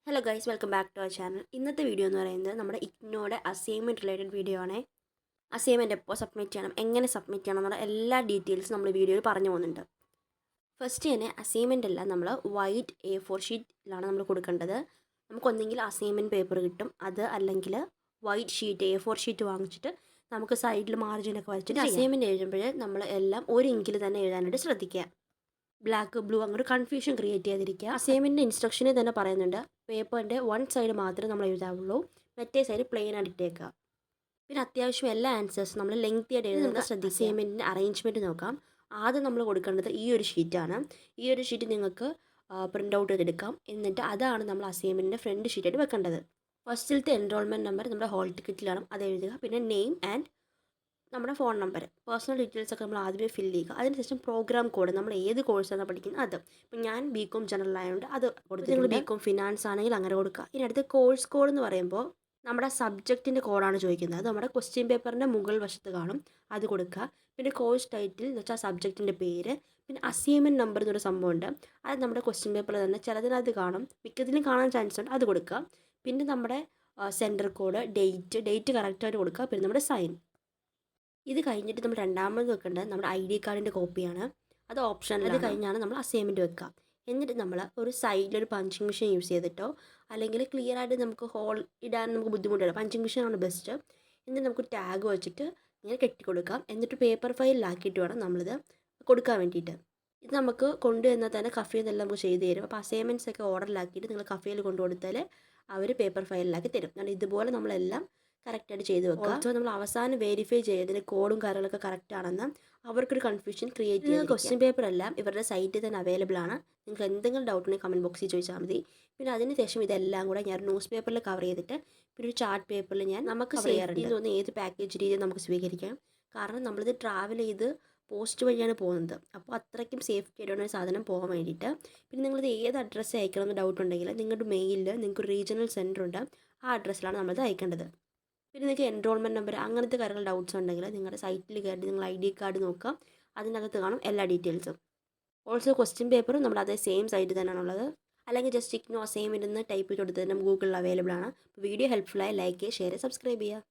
Hello guys, welcome back to our channel. ഇന്നത്തെ video എന്ന് പറയുന്നത് നമ്മുടെ ഇഗ്നോയുടെ അസൈൻമെൻറ്റ് റിലേറ്റഡ് വീഡിയോ ആണ്. അസൈൻമെൻറ്റ് എപ്പോൾ സബ്മിറ്റ് ചെയ്യണം, എങ്ങനെ സബ്മിറ്റ് ചെയ്യണം എന്നുള്ള എല്ലാ ഡീറ്റെയിൽസും നമ്മൾ വീഡിയോയിൽ പറഞ്ഞു പോകുന്നുണ്ട്. ഫസ്റ്റ് തന്നെ അസൈൻമെൻ്റ് എല്ലാം നമ്മൾ വൈറ്റ് A4 ഷീറ്റിലാണ് നമ്മൾ കൊടുക്കേണ്ടത്. നമുക്കൊന്നെങ്കിൽ അസൈൻമെൻറ്റ് പേപ്പർ കിട്ടും, അത് അല്ലെങ്കിൽ വൈറ്റ് ഷീറ്റ് A4 ഷീറ്റ് വാങ്ങിച്ചിട്ട് നമുക്ക് സൈഡിൽ മാർജിനൊക്കെ വരച്ചിട്ട് അസൈൻമെൻറ്റ് എഴുതുമ്പോൾ നമ്മൾ എല്ലാം ഒരു ഇങ്കിൽ തന്നെ എഴുതാനായിട്ട് ശ്രദ്ധിക്കുക. ബ്ലാക്ക് ബ്ലൂ അങ്ങനെ കൺഫ്യൂഷൻ ക്രിയേറ്റ് ചെയ്യാതിരിക്കുക. അസൈൻമെൻറ്റിൻ്റെ ഇൻസ്ട്രക്ഷനിൽ തന്നെ പറയുന്നുണ്ട്, പേപ്പറിൻ്റെ വൺ സൈഡ് മാത്രമേ നമ്മൾ എഴുതാവുള്ളൂ, മറ്റേ സൈഡ് പ്ലെയിൻ ആയിട്ട് ഇട്ടേക്കുക. പിന്നെ അത്യാവശ്യം എല്ലാ ആൻസേഴ്സും നമ്മൾ ലെങ്തി ആയിട്ട് എഴുതുന്നത് ശ്രദ്ധിക്കുക. അസൈൻമെൻറ്റിൻ്റെ അറേഞ്ച്മെൻറ്റ് നോക്കാം. ആദ്യം നമ്മൾ കൊടുക്കേണ്ടത് ഈ ഒരു ഷീറ്റാണ്. ഈ ഒരു ഷീറ്റ് നിങ്ങൾക്ക് പ്രിൻ്റ് ഔട്ട് ചെയ്തെടുക്കാം. എന്നിട്ട് അതാണ് നമ്മൾ അസൈൻമെൻറ്റിൻ്റെ ഫ്രണ്ട് ഷീറ്റായിട്ട് വെക്കേണ്ടത്. ഫസ്റ്റിലത്തെ എൻറോൾമെൻറ്റ് നമ്പർ നമ്മുടെ ഹോൾ ടിക്കറ്റിലാണ്, അത് എഴുതുക. പിന്നെ നെയിം ആൻഡ് നമ്മുടെ ഫോൺ നമ്പർ, പേഴ്സണൽ ഡീറ്റെയിൽസ് ഒക്കെ നമ്മൾ ആദ്യമേ ഫില്ല് ചെയ്യുക. അതിനുശേഷം പ്രോഗ്രാം കോഡ്, നമ്മൾ ഏത് കോഴ്സാണ് പഠിക്കുന്നത് അത്. ഇപ്പം ഞാൻ ബികോം ജനറൽ ആയതുകൊണ്ട് അത് കൊടുത്തു. നിങ്ങൾ ബികോം ഫിനാൻസ് ആണെങ്കിൽ അങ്ങനെ കൊടുക്കുക. ഇനി അടുത്ത് കോഴ്സ് കോഡ് എന്ന് പറയുമ്പോൾ നമ്മുടെ സബ്ജക്റ്റിൻ്റെ കോഡാണ് ചോദിക്കുന്നത്. അത് നമ്മുടെ ക്വസ്റ്റ്യൻ പേപ്പറിൻ്റെ മുകൾ വശത്ത് കാണും, അത് കൊടുക്കുക. പിന്നെ കോഴ്സ് ടൈറ്റിൽ എന്ന് വെച്ചാൽ സബ്ജക്റ്റിൻ്റെ പേര്. പിന്നെ അസൈൻമെൻറ്റ് നമ്പർ എന്നൊരു സംഭവമുണ്ട്, അത് നമ്മുടെ ക്വസ്റ്റ്യൻ പേപ്പറിൽ തന്നെ ചിലതിനകത്ത് കാണും, മിക്കതിലും കാണാൻ ചാൻസ് ഉണ്ട്, അത് കൊടുക്കുക. പിന്നെ നമ്മുടെ സെൻറ്റർ കോഡ്, ഡേറ്റ് കറക്റ്റായിട്ട് കൊടുക്കുക. പിന്നെ നമ്മുടെ സൈൻ. ഇത് കഴിഞ്ഞിട്ട് നമ്മൾ രണ്ടാമത് വെക്കേണ്ടത് നമ്മുടെ ID കാർഡിൻ്റെ കോപ്പിയാണ്, അത് ഓപ്ഷനിൽ. അത് കഴിഞ്ഞാണ് നമ്മൾ അസൈൻമെൻറ്റ് വെക്കുക. എന്നിട്ട് നമ്മൾ ഒരു സൈഡിലൊരു പഞ്ചിങ് മെഷീൻ യൂസ് ചെയ്തിട്ടോ അല്ലെങ്കിൽ ക്ലിയർ ആയിട്ട് നമുക്ക് ഹോൾ ഇടാൻ നമുക്ക് ബുദ്ധിമുട്ടില്ല, പഞ്ചിങ് മെഷീനാണ് ബെസ്റ്റ്. എന്നിട്ട് നമുക്ക് ടാഗ് വെച്ചിട്ട് ഇങ്ങനെ കെട്ടിക്കൊടുക്കാം. എന്നിട്ട് പേപ്പർ ഫയലിലാക്കിയിട്ട് വേണം നമ്മളിത് കൊടുക്കാൻ വേണ്ടിയിട്ട്. ഇത് നമുക്ക് കൊണ്ടുവന്നാൽ തന്നെ കഫേയിൽ നിന്നെല്ലാം നമുക്ക് ചെയ്ത് തരും. അപ്പോൾ അസൈൻമെൻറ്റ്സ് ഒക്കെ ഓർഡറിലാക്കിയിട്ട് നിങ്ങൾ കഫേയിൽ കൊണ്ടു കൊടുത്താൽ അവർ പേപ്പർ ഫയലിലാക്കി തരും. കാരണം ഇതുപോലെ നമ്മളെല്ലാം കറക്റ്റായിട്ട് ചെയ്ത് വെക്കുക. ഓൾസോ നമ്മൾ അവസാനം വെരിഫൈ ചെയ്തതിന് കോഡും കാര്യങ്ങളൊക്കെ കറക്റ്റ് ആണെന്ന് അവർക്കൊരു കൺഫ്യൂഷൻ ക്രിയേറ്റ് ചെയ്യുക. ക്വസ്റ്റ്യൻ പേപ്പർ എല്ലാം ഇവരുടെ സൈറ്റിൽ തന്നെ അവൈലബിൾ ആണ്. നിങ്ങൾക്ക് എന്തെങ്കിലും ഡൗട്ട് ഉണ്ടെങ്കിൽ കമൻറ്റ് ബോക്സിൽ ചോദിച്ചാൽ മതി. പിന്നെ അതിന് ശേഷം ഇതെല്ലാം കൂടെ ഞാൻ ന്യൂസ് പേപ്പറിൽ കവർ ചെയ്തിട്ട് പിന്നെ ഒരു ചാർട്ട് പേപ്പറിൽ ഞാൻ നമുക്ക് സേഫ്റ്റി തോന്നുന്ന ഏത് പാക്കേജ് രീതി നമുക്ക് സ്വീകരിക്കാം. കാരണം നമ്മളിത് ട്രാവൽ ചെയ്ത് പോസ്റ്റ് വഴിയാണ് പോകുന്നത്, അപ്പോൾ അത്രയ്ക്കും സേഫ്റ്റി ആയിട്ടാണ് ഒരു സാധനം പോകാൻ വേണ്ടിയിട്ട്. പിന്നെ നിങ്ങളിത് ഏത് അഡ്രസ്സ് അയക്കണമെന്ന് ഡൗട്ട് ഉണ്ടെങ്കിൽ നിങ്ങളുടെ മെയിലിൽ നിങ്ങൾക്ക് ഒരു റീജിയണൽ സെൻറ്റർ ഉണ്ട്, ആ അഡ്രസ്സിലാണ് നമ്മളിത് അയക്കേണ്ടത്. പിന്നെ നിങ്ങൾക്ക് എൻറോൾമെൻറ്റ് നമ്പർ അങ്ങനത്തെ കാര്യങ്ങൾ ഡൗട്ട്സ് ഉണ്ടെങ്കിൽ നിങ്ങളുടെ സൈറ്റിൽ കയറി നിങ്ങൾ ID കാർഡ് നോക്കാം, അതിനകത്ത് കാണും എല്ലാ ഡീറ്റെയിൽസും. ഓൾസോ ക്വസ്റ്റ്യൻ പേപ്പറും നമ്മുടെ അതേ സെയിം സൈറ്റിൽ തന്നെയാണുള്ളത്. അല്ലെങ്കിൽ ജസ്റ്റ് ഇഗ്നോ അസൈൻമെൻറ്റ് എന്ന് ടൈപ്പ് ചെയ്ത് കൊടുത്തത് ഗൂഗിളിൽ അവൈലബിൾ ആണ്. വീഡിയോ ഹെൽപ്ഫുള്ളായി ലൈക്ക് ചെയ്യുക, ഷെയർ ചെയ്യുക, സബ്സ്ക്രൈബ് ചെയ്യുക.